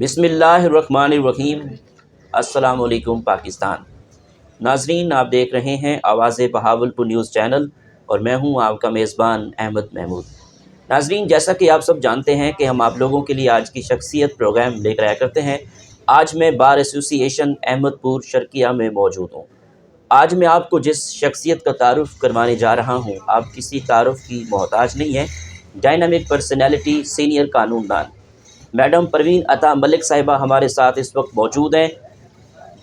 बिस्मिल्लाहिर्रहमानिर्रहीम। अस्सलाम वालेकुम पाकिस्तान। नाजरीन, आप देख रहे हैं आवाज़ बहावलपुर न्यूज़ चैनल और मैं हूं आपका मेज़बान अहमद महमूद। नाजरीन, जैसा कि आप सब जानते हैं कि हम आप लोगों के लिए आज की शख्सियत प्रोग्राम लेकर आया करते हैं। आज मैं बार एसोसिएशन अहमदपुर शर्किया में मौजूद हूँ। आज मैं आपको जिस शख्सियत का तारुफ़ करवाने जा रहा हूँ, आप किसी तारुफ़ की मोहताज नहीं है। डायनामिक पर्सनैलिटी, सीनियर कानूनदान मैडम परवीन अता मलिक साहिबा हमारे साथ इस वक्त मौजूद हैं।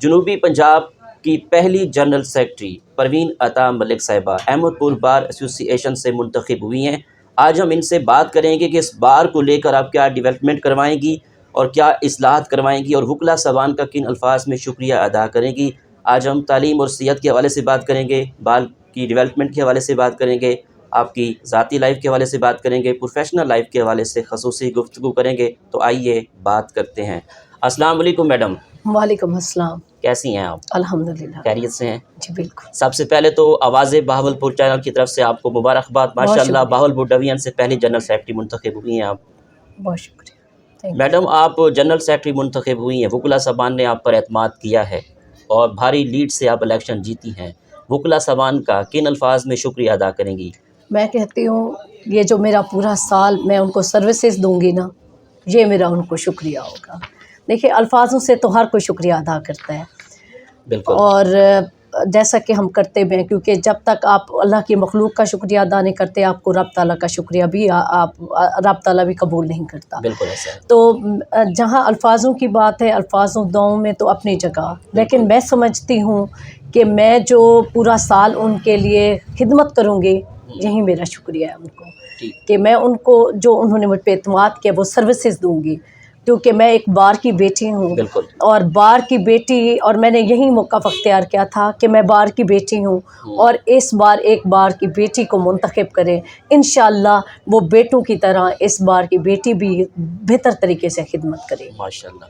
जनूबी पंजाब की पहली जनरल सेक्रेटरी परवीन अता मलिक साहिबा अहमदपुर बार एसोसिएशन से मुंतखब हुई हैं। आज हम इनसे बात करेंगे कि इस बार को लेकर आप क्या डेवलपमेंट करवाएंगी और क्या इस्लाहत करवाएंगी और वकला साबान का किन अल्फाज में शुक्रिया अदा करेंगी। आज हम तालीम और सेहत के हवाले से बात करेंगे, बाल की डेवलपमेंट के हवाले से बात करेंगे, आपकी ज़ाती लाइफ के हवाले से बात करेंगे, प्रोफेशनल लाइफ के हवाले से खसूसी गुफ्तगू करेंगे। तो आइए बात करते हैं। अस्सलाम वालेकुम मैडम। वालेकुम अस्सलाम। कैसी हैं आप? अल्हम्दुलिल्लाह, खैरियत से हैं? जी बिल्कुल। सबसे पहले तो आवाज़ बहावलपुर चैनल की तरफ से आपको मुबारकबाद। माशाल्लाह, बहावलपुर डिवीजन से पहली जनरल सेक्रेटरी मुंतखब हुई हैं आप। बहुत शुक्रिया। मैडम, आप जनरल सेक्रेटरी मुंतखब हुई हैं, वकला साबान ने आप पर एतमाद किया है और भारी लीड से आप इलेक्शन जीती हैं। वकला साबान का किन अल्फाज में शुक्रिया अदा करेंगी? मैं कहती हूँ ये जो मेरा पूरा साल मैं उनको सर्विसेज दूंगी ना, ये मेरा उनको शुक्रिया होगा। देखिए, अल्फाजों से तो हर कोई शुक्रिया अदा करता है, बिल्कुल। और जैसा कि हम करते भी हैं, क्योंकि जब तक आप अल्लाह की मखलूक का शुक्रिया अदा नहीं करते, आपको रब ताला का शुक्रिया भी रब ताला भी कबूल नहीं करता। बिल्कुल ऐसा है। तो जहाँ अल्फाजों की बात है, अल्फाजों दुआओं में तो अपनी जगह, लेकिन मैं समझती हूँ कि मैं जो पूरा साल उनके लिए खिदमत करूँगी, यही मेरा शुक्रिया है उनको, कि मैं उनको जो उन्होंने मुझ पर एतमाद किया वो सर्विसेज दूंगी, क्योंकि मैं एक बार की बेटी हूँ और बार की बेटी, और मैंने यही मौका अख्तियार किया था कि मैं बार की बेटी हूँ और इस बार एक बार की बेटी को मुंतखब करें। इंशाअल्लाह वो बेटों की तरह इस बार की बेटी भी बेहतर तरीके से खिदमत करे। माशाल्लाह।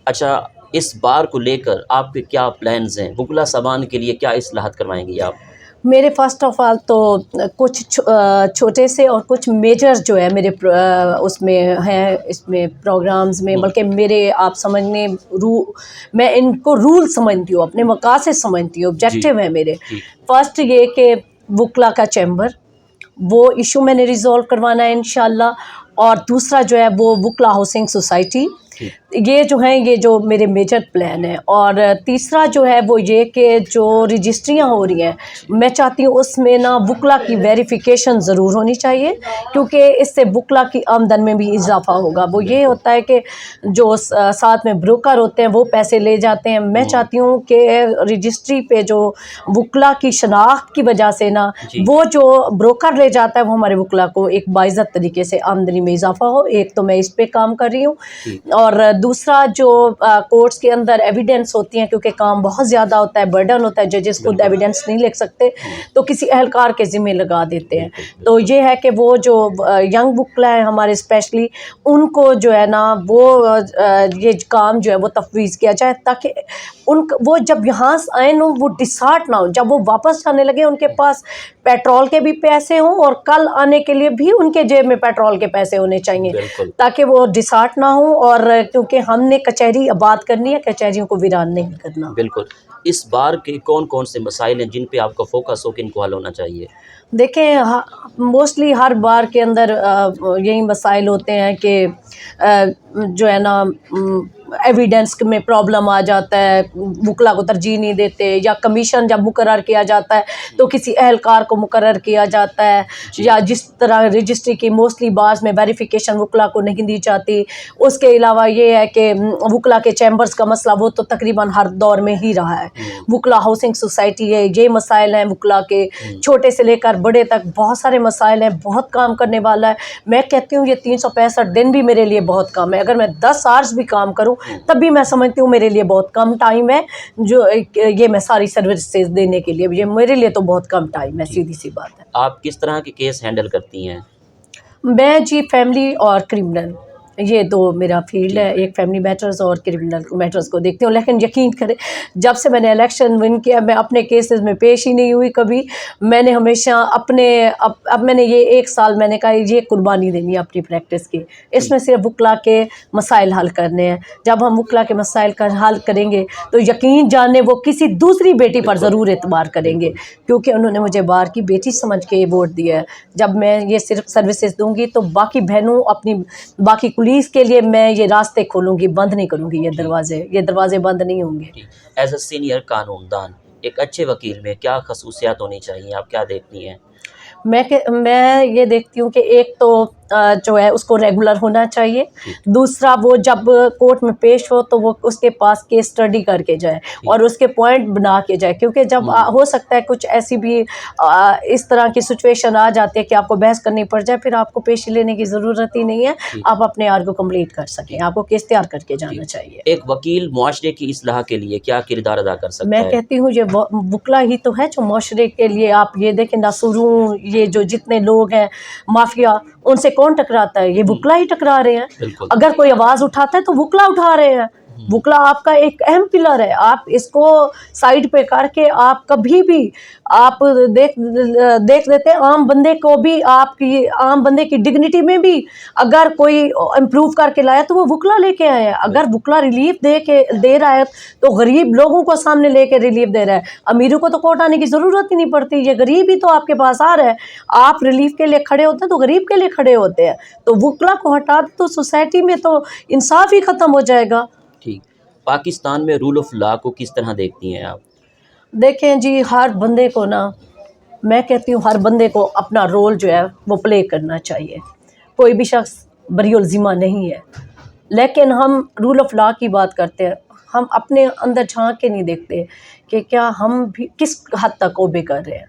अच्छा, इस बार को लेकर आपके क्या प्लान्स हैं? वकला साबान के लिए क्या इस्लाहत करवाएंगी आप? मेरे फर्स्ट ऑफ ऑल तो कुछ छोटे से और कुछ मेजर जो है मेरे उसमें हैं, इसमें प्रोग्राम्स में, बल्कि मेरे आप समझने मैं इनको रूल समझती हूँ, अपने मकासद समझती हूँ, ऑब्जेक्टिव है मेरे। फर्स्ट ये कि वकला का चैम्बर, वो इशू मैंने रिजॉल्व करवाना है इंशाल्लाह। और दूसरा जो है वो वकला हाउसिंग सोसाइटी, ये जो हैं ये जो मेरे मेजर प्लान है। और तीसरा जो है वो ये कि जो रजिस्ट्रियाँ हो रही हैं, मैं चाहती हूँ उसमें ना वकला की वेरिफिकेशन ज़रूर होनी चाहिए, क्योंकि इससे वकला की आमदन में भी इजाफा होगा। वो ये होता है कि जो साथ में ब्रोकर होते हैं वो पैसे ले जाते हैं। मैं चाहती हूँ कि रजिस्ट्री पे जो वकला की शनाख्त की वजह से ना वो जो ब्रोकर ले जाता है वो हमारे वकला को एक बाइज़्ज़त तरीके से आमदनी में इजाफा हो। एक तो मैं इस पे काम कर रही हूँ, और दूसरा जो कोर्ट्स के अंदर एविडेंस होती हैं, क्योंकि काम बहुत ज़्यादा होता है, बर्डन होता है, जजेस खुद एविडेंस नहीं लिख सकते तो किसी अहलकार के ज़िम्मे लगा देते हैं। तो ये है कि वो जो यंग वकला है हमारे, स्पेशली उनको जो है ना वो ये काम जो है वो तफवीज़ किया जाए, ताकि वो जब यहाँ आए ना वो डिसहार्ट ना हो, जब वो वापस जाने लगे उनके पास पेट्रोल के भी पैसे हों और कल आने के लिए भी उनके जेब में पेट्रोल के पैसे होने चाहिए, ताकि वो डिसहार्ट ना हो। और क्योंकि हमने कचहरी आबाद करनी है, कचहरियों को वीरान नहीं करना। बिल्कुल। इस बार के कौन कौन से मसाइल हैं जिन पे आपका फोकस हो कि इनको हल होना चाहिए? देखें, मोस्टली हर बार के अंदर यही मसाइल होते हैं कि जो है ना एविडेंस में प्रॉब्लम आ जाता है, वकला को तरजीह नहीं देते, या कमीशन जब मुकर्रर किया जाता है तो किसी अहलकार को मुकर्रर किया जाता है, या जिस तरह रजिस्ट्री की मोस्टली बार्स में वेरिफिकेशन वकला को नहीं दी जाती। उसके अलावा ये है कि वकला के चैम्बर्स का मसला वो तो तकरीबन हर दौर में ही रहा है। वकला हाउसिंग सोसाइटी है, ये मसाइल हैं वकला के, छोटे से लेकर बड़े तक बहुत सारे मसाइल हैं, बहुत काम करने वाला है। मैं कहती हूँ ये 365 दिन भी मेरे लिए बहुत कम है। अगर मैं 10 आवर्स भी काम करूँ तब भी मैं समझती हूँ मेरे लिए बहुत कम टाइम है, जो ये मैं सारी सर्विसेज देने के लिए, ये मेरे लिए तो बहुत कम टाइम है, सीधी सी बात है। आप किस तरह के केस हैंडल करती हैं? मैं जी फैमिली और क्रिमिनल, یہ دو میرا فیلڈ ہے، ایک فیملی میٹرز اور کرمنل میٹرز کو دیکھتی ہوں. لیکن یقین کریں جب سے میں نے الیکشن ون کیا میں اپنے کیسز میں پیش ہی نہیں ہوئی کبھی. میں نے ہمیشہ اپنے اب میں نے یہ 1 سال میں نے کہا یہ قربانی دینی ہے اپنی پریکٹس کی. اس میں صرف وکلا کے مسائل حل کرنے ہیں. جب ہم وکلا کے مسائل کا حل کریں گے تو یقین جانے وہ کسی دوسری بیٹی پر ضرور اعتبار کریں گے، کیونکہ انہوں نے مجھے بار کی بیٹی سمجھ کے ووٹ دیا ہے. جب میں یہ صرف سروسز دوں گی تو باقی بہنوں اپنی باقی پولیس کے لیے میں یہ راستے کھولوں گی، بند نہیں کروں گی. یہ دروازے بند نہیں ہوں گے. ایز اے سینئر قانون دان ایک اچھے وکیل میں کیا خصوصیات ہونی چاہیے، آپ کیا دیکھتی ہیں؟ میں یہ دیکھتی ہوں کہ ایک تو جو ہے اس کو ریگولر ہونا چاہیے. دوسرا وہ جب کورٹ میں پیش ہو تو وہ اس کے پاس کیس اسٹڈی کر کے جائے اور اس کے پوائنٹ بنا کے جائے، کیونکہ جب ہو سکتا ہے کچھ ایسی بھی اس طرح کی سچویشن آ جاتی ہے کہ آپ کو بحث کرنی پڑ جائے، پھر آپ کو پیشی لینے کی ضرورت ہی نہیں ہے. آپ اپنے آرگو کمپلیٹ کر سکیں، آپ کو کیس تیار کر کے جانا چاہیے. ایک وکیل معاشرے کی اصلاح کے لیے کیا کردار ادا کر سکتا میں ہے؟ کہتی ہوں یہ وکلا ہی تو ہے جو معاشرے کے لیے، آپ یہ دیکھیں ناصروں یہ جو جتنے لوگ ہیں مافیا، ان سے کون ٹکراتا ہے؟ یہ وکلا ہی ٹکرا رہے ہیں. بالکل. اگر کوئی آواز اٹھاتا ہے تو وکلا اٹھا رہے ہیں. وکلا آپ کا ایک اہم پلر ہے. آپ اس کو سائڈ پہ کر کے آپ کبھی بھی آپ دیکھ لیتے ہیں عام بندے کو بھی، آپ کی عام بندے کی ڈگنیٹی میں بھی اگر کوئی امپروو کر کے لایا تو وہ وکلا لے کے آئے ہیں. اگر وکلا ریلیف دے رہا ہے تو غریب لوگوں کو سامنے لے کے ریلیف دے رہا ہے. امیروں کو تو کورٹ آنے کی ضرورت ہی نہیں پڑتی، یہ غریب ہی تو آپ کے پاس آ رہا ہے. آپ ریلیف کے لیے کھڑے ہوتے ہیں تو غریب کے لیے کھڑے ہوتے ہیں. تو وکلا کو ہٹا دیں تو سوسائٹی میں تو انصاف ہی ختم ہو جائے گا. ٹھیک. پاکستان میں رول آف لا کو کس طرح دیکھتی ہیں آپ؟ دیکھیں جی، ہر بندے کو میں کہتی ہوں ہر بندے کو اپنا رول جو ہے وہ پلے کرنا چاہیے. کوئی بھی شخص بری الذمہ نہیں ہے، لیکن ہم رول آف لا کی بات کرتے ہیں. ہم اپنے اندر جھانک کے نہیں دیکھتے کہ کیا ہم بھی کس حد تک اوبے کر رہے ہیں.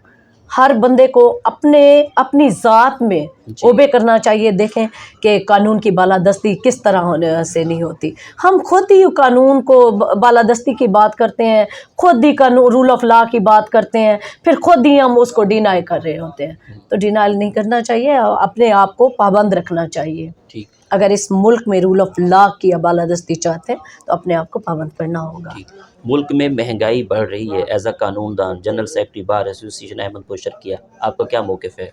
ہر بندے کو اپنی ذات میں اوبے کرنا چاہیے. دیکھیں کہ قانون کی بالادستی کس طرح ہونے سے نہیں ہوتی. ہم خود ہی قانون کو بالادستی کی بات کرتے ہیں، خود ہی قانون رول آف لا کی بات کرتے ہیں، پھر خود ہی ہم اس کو ڈینائی کر رہے ہوتے ہیں. تو ڈینائل نہیں کرنا چاہیے، اپنے آپ کو پابند رکھنا چاہیے. ٹھیک. اگر اس ملک میں رول آف لا کی بالادستی چاہتے ہیں تو اپنے آپ کو پابند کرنا ہوگا. ملک میں مہنگائی بڑھ رہی ہے. ایز اے قانون دان جنرل سیکرٹری بار ایسوسی ایشن احمد کو شرکیہ، آپ کا کیا موقف ہے؟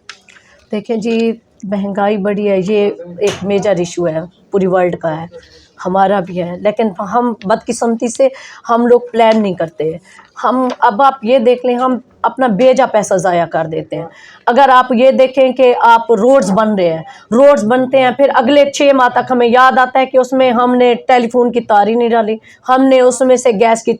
دیکھیں جی، مہنگائی بڑھی ہے، یہ ایک میجر ایشو ہے، پوری ورلڈ کا ہے، ہمارا بھی ہے. لیکن ہم بدقسمتی سے ہم لوگ پلان نہیں کرتے. اب آپ یہ دیکھ لیں ہم اپنا بیجا پیسہ ضائع کر دیتے ہیں. اگر آپ یہ دیکھیں کہ آپ روڈز بن رہے ہیں، روڈز بنتے ہیں، پھر اگلے 6 ماہ تک ہمیں یاد آتا ہے کہ اس میں ہم نے ٹیلی فون کی تار ہی نہیں ڈالی، ہم نے اس میں سے گیس کی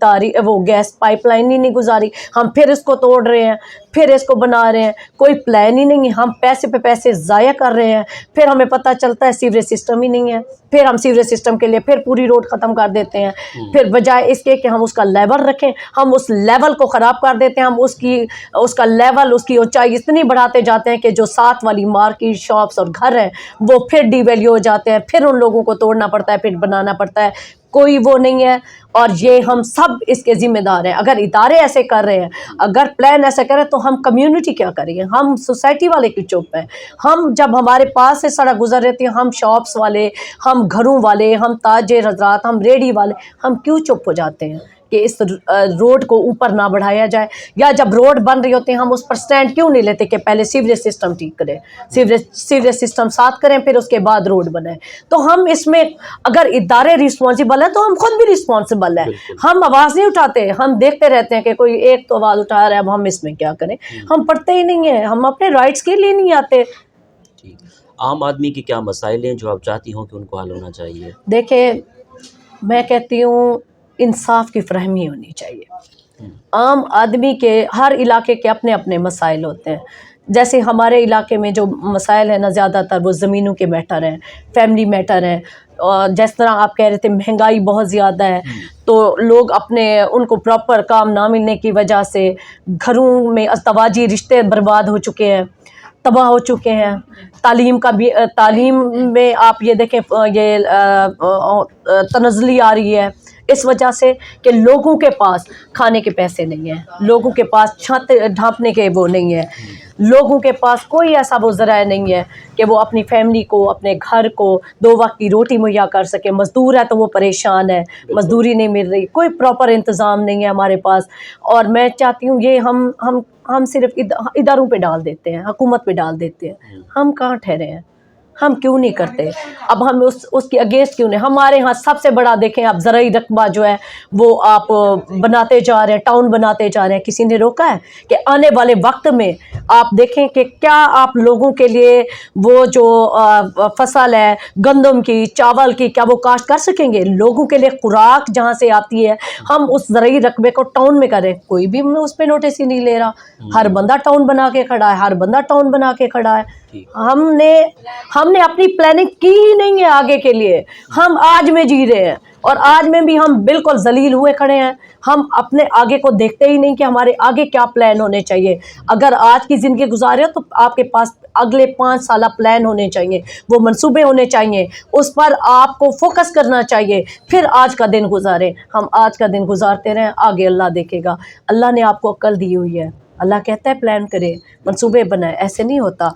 وہ گیس پائپ لائن ہی نہیں گزاری، ہم پھر اس کو توڑ رہے ہیں، پھر اس کو بنا رہے ہیں. کوئی پلان ہی نہیں ہے، ہم پیسے پہ پیسے ضائع کر رہے ہیں. پھر ہمیں پتہ چلتا ہے سیوریج سسٹم ہی نہیں ہے، پھر ہم سیوریج سسٹم کے لیے پھر پوری روڈ ختم کر دیتے ہیں. پھر بجائے اس کے کہ ہم اس کا لیول رکھیں، ہم اس لیول کو خراب کر دیتے ہیں. ہم اس کا لیول، اس کی اونچائی اتنی بڑھاتے جاتے ہیں کہ جو ساتھ والی مارکیٹ شاپس اور گھر ہیں وہ پھر ڈی ویلیو ہو جاتے ہیں. پھر ان لوگوں کو توڑنا پڑتا ہے، پھر بنانا پڑتا ہے. کوئی وہ نہیں ہے، اور یہ ہم سب اس کے ذمہ دار ہیں. اگر ادارے ایسے کر رہے ہیں، اگر پلان ایسے کرے تو ہم کمیونٹی کیا کریں گے؟ ہم سوسائٹی والے کیوں چپ ہیں؟ ہم جب ہمارے پاس سے سڑک گزر رہتی ہے، ہم شاپس والے، ہم گھروں والے، ہم تاجر حضرات، ہم ریڈی والے، ہم کیوں چپ ہو جاتے ہیں کہ اس روڈ کو اوپر نہ بڑھایا جائے؟ یا جب روڈ بن رہی ہوتی ہیں ہم اس پر سٹینڈ کیوں نہیں لیتے کہ پہلے سیوریج سسٹم ٹھیک کریں، سیوریج سسٹم ساتھ کریں، پھر اس کے بعد روڈ بنائیں. تو ہم اس میں اگر ادارے ریسپانسبل ہیں تو ہم خود بھی ریسپانسبل ہیں. ہم آواز نہیں اٹھاتے، ہم دیکھتے رہتے ہیں کہ کوئی ایک تو آواز اٹھا رہا ہے، اب ہم اس میں کیا کریں. ہم پڑھتے ہی نہیں ہیں، ہم اپنے رائٹس کے لیے نہیں آتے. عام آدمی کے کیا مسائل ہیں جو آپ چاہتی ہوں کہ ان کو حل ہونا چاہیے؟ دیکھیں، میں کہتی ہوں انصاف کی فراہمی ہونی چاہیے. عام آدمی کے ہر علاقے کے اپنے اپنے مسائل ہوتے ہیں. جیسے ہمارے علاقے میں جو مسائل ہیں نا، زیادہ تر وہ زمینوں کے میٹر ہیں، فیملی میٹر ہیں. اور جس طرح آپ کہہ رہے تھے مہنگائی بہت زیادہ ہے، تو لوگ ان کو پراپر کام نہ ملنے کی وجہ سے گھروں میں ازدواجی رشتے برباد ہو چکے ہیں، تباہ ہو چکے ہیں. تعلیم میں آپ یہ دیکھیں یہ تنزلی آ رہی ہے. इस वजह से कि लोगों के पास खाने के पैसे नहीं हैं, लोगों के पास छत ढांपने के वो नहीं है, लोगों के पास कोई ऐसा वो ज़राया नहीं है कि वो अपनी फैमिली को, अपने घर को 2 वक्त की रोटी मुहैया कर सके। मज़दूर है तो वो परेशान है, मज़दूरी नहीं मिल रही, कोई प्रॉपर इंतज़ाम नहीं है हमारे पास। और मैं चाहती हूँ ये हम सिर्फ इदारों पे डाल देते हैं, हुकूमत पे डाल देते हैं। हम कहाँ ठहरे हैं, हम क्यों नहीं करते? अब हम उसके अगेंस्ट क्यों नहीं? हमारे यहाँ सबसे बड़ा देखें आप, ज़राई रकबा जो है वो आप बनाते जा रहे हैं, टाउन बनाते जा रहे हैं। किसी ने रोका है कि आने वाले वक्त में आप देखें कि क्या आप लोगों के लिए वो जो फसल है गंदम की, चावल की, क्या वो काश्त कर सकेंगे? लोगों के लिए खुराक जहाँ से आती है, हम उस ज़राई रकबे को टाउन में करें, कोई भी उस पर नोटिस ही नहीं ले रहा। हर बंदा टाउन बना के खड़ा है, हर बंदा टाउन बना के खड़ा है। हमने अपनी प्लानिंग की ही नहीं है आगे के लिए। हम आज में जी रहे हैं और आज में भी हम बिल्कुल जलील हुए खड़े हैं। हम अपने आगे को देखते ही नहीं कि हमारे आगे क्या प्लान होने चाहिए। अगर आज की ज़िंदगी गुजारे हो तो आपके पास अगले 5 साल प्लान होने चाहिए, वो मंसूबे होने चाहिए, उस पर आपको फोकस करना चाहिए, फिर आज का दिन गुजारें। हम आज का दिन गुजारते रहें, आगे अल्लाह देखेगा। अल्लाह ने आपको अक्ल दी हुई है, अल्लाह कहता है प्लान करें, मंसूबे बनाए, ऐसे नहीं होता।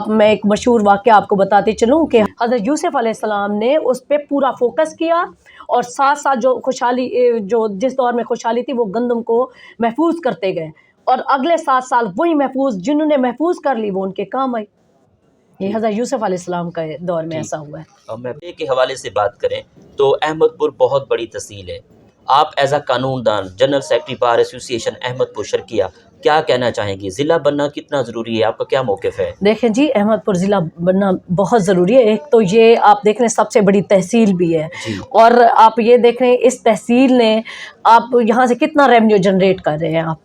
मैं एक मशहूर वाक़या आपको बताती चलूँ कि हज़रत यूसुफ़ अलैहिस्सलाम ने उस पर पूरा फोकस किया और साथ साथ जो खुशहाली, जो जिस दौर में खुशहाली थी, वो गंदम को महफूज करते गए और अगले 7 साल वही महफूज, जिन्होंने महफूज कर ली वो उनके काम आई। ये हज़रत यूसुफ़ अलैहिस्सलाम का दौर में ऐसा हुआ है। और मैं के हवाले से बात करें तो अहमदपुर बहुत बड़ी तहसील है। आप एज अ कानूनदान, general secretary bar association Ahmadpur Sharqia, क्या कहना चाहेंगी? ज़िला बनना कितना ज़रूरी है? आपका क्या मौक़िफ़ है? देखें जी, अहमदपुर ज़िला बनना बहुत ज़रूरी है। एक तो ये आप देख रहे हैं सबसे बड़ी तहसील भी है और आप ये देख रहे हैं इस तहसील ने आप यहाँ से कितना रेवेन्यू जनरेट कर रहे हैं आप,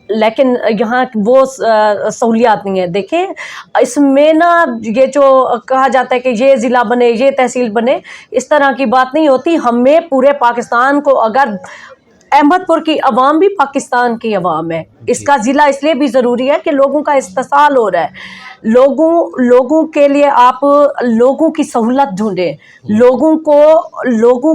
लेकिन यहाँ वो सहूलियात नहीं है। देखें इसमें ना, ये जो कहा जाता है कि ये ज़िला बने, ये तहसील बने, इस तरह की बात नहीं होती। हमें पूरे पाकिस्तान को, अगर अहमदपुर की अवाम भी पाकिस्तान की अवाम है, इसका ज़िला इसलिए भी ज़रूरी है कि लोगों का इस्तेसाल हो रहा है। लोगों के लिए आप लोगों की सहूलत ढूंढें, लोगों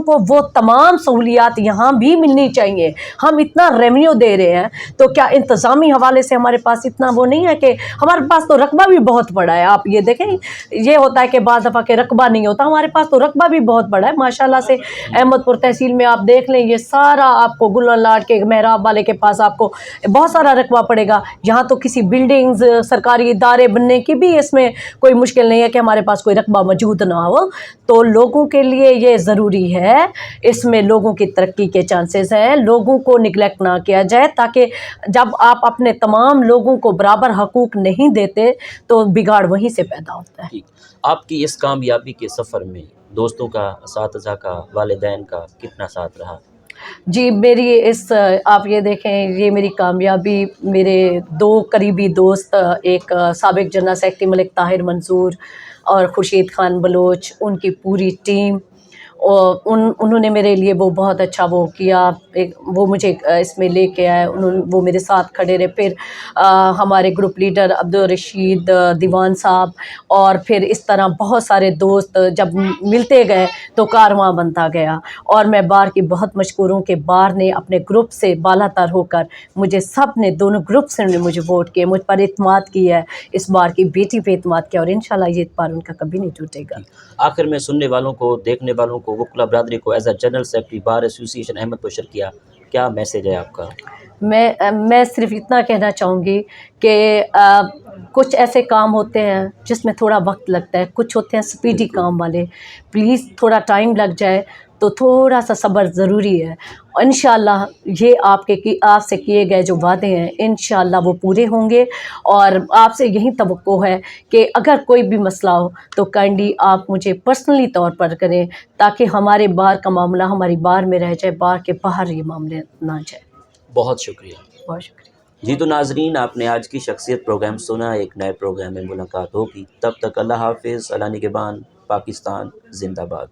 को वो तमाम सहूलियात यहाँ भी मिलनी चाहिए। हम इतना रेवेन्यू दे रहे हैं तो क्या इंतज़ामी हवाले से हमारे पास इतना वो नहीं है कि हमारे पास तो रकबा भी बहुत बड़ा है। आप ये देखें, ये होता है कि बाज़ दफ़ा के रकबा नहीं होता, हमारे पास तो रकबा भी बहुत बड़ा है माशाल्लाह से। अहमदपुर तहसील में आप देख लें, ये सारा आपको गुलन लाट के मेहराब वाले के पास आपको बहुत सारा रकबा पड़ेगा। यहाँ तो किसी बिल्डिंग्स, सरकारी इदारे बनने की भी इसमें कोई मुश्किल नहीं है कि हमारे पास कोई रकबा मौजूद ना हो। तो लोगों के लिए ये ज़रूरी है, इसमें लोगों की तरक्की के चांसेस हैं, लोगों को निगलेक्ट ना किया जाए, ताकि जब आप अपने तमाम लोगों को बराबर हकूक़ नहीं देते तो बिगाड़ वहीं से पैदा होता है। आपकी इस कामयाबी के सफ़र में दोस्तों का, असातिज़ा का, वालिदैन का कितना साथ रहा? जी, मेरी आप ये देखें, ये मेरी कामयाबी, मेरे 2 करीबी दोस्त, एक साबिक़ जनरल सेक्रेटरी मलिक ताहिर मंसूर और खुर्शीद खान बलोच, उनकी पूरी टीम, और उन्होंने मेरे लिए वो बहुत अच्छा वो किया। वो मुझे इसमें लेके आए, वो मेरे साथ खड़े रहे। फिर हमारे ग्रुप लीडर अब्दुल रशीद दीवान साहब, और फिर इस तरह बहुत सारे दोस्त जब मिलते गए तो कारवां बनता गया। और मैं बार की बहुत मशकूर हूँ कि बार ने अपने ग्रुप से बालातर होकर मुझे, सब ने, दोनों ग्रुप से ने मुझे वोट किए, मुझ पर इत्मीनान किया है, इस बार की बेटी पे इत्मीनान किया, और इंशाल्लाह ये इत्मीनान उनका कभी नहीं टूटेगा। आखिर में सुनने वालों को, देखने वालों को, वकला बरादरी को as a general secretary bar association Ahmadpur Sharqia, क्या मैसेज है आपका? मैं सिर्फ इतना कहना चाहूँगी कि कुछ ऐसे काम होते हैं जिसमें थोड़ा वक्त लगता है, कुछ होते हैं स्पीडी काम वाले। प्लीज़ थोड़ा टाइम लग जाए तो थोड़ा सा सब्र ज़रूरी है। इंशाअल्लाह ये आपसे किए गए जो वादे हैं, इंशाअल्लाह वो पूरे होंगे। और आपसे यही तवक्को है कि अगर कोई भी मसला हो तो काइंडली आप मुझे पर्सनली तौर पर करें, ताकि हमारे बार का मामला हमारी बार में रह जाए, बार के बाहर ये मामले ना जाए। बहुत शुक्रिया। बहुत शुक्रिया। जी तो नाजरीन, आपने आज की शख्सियत प्रोग्राम सुना। एक नए प्रोग्राम में मुलाकात होगी, तब तक अल्लाह हाफिज़। अल्लाह निगहबान। पाकिस्तान जिंदाबाद।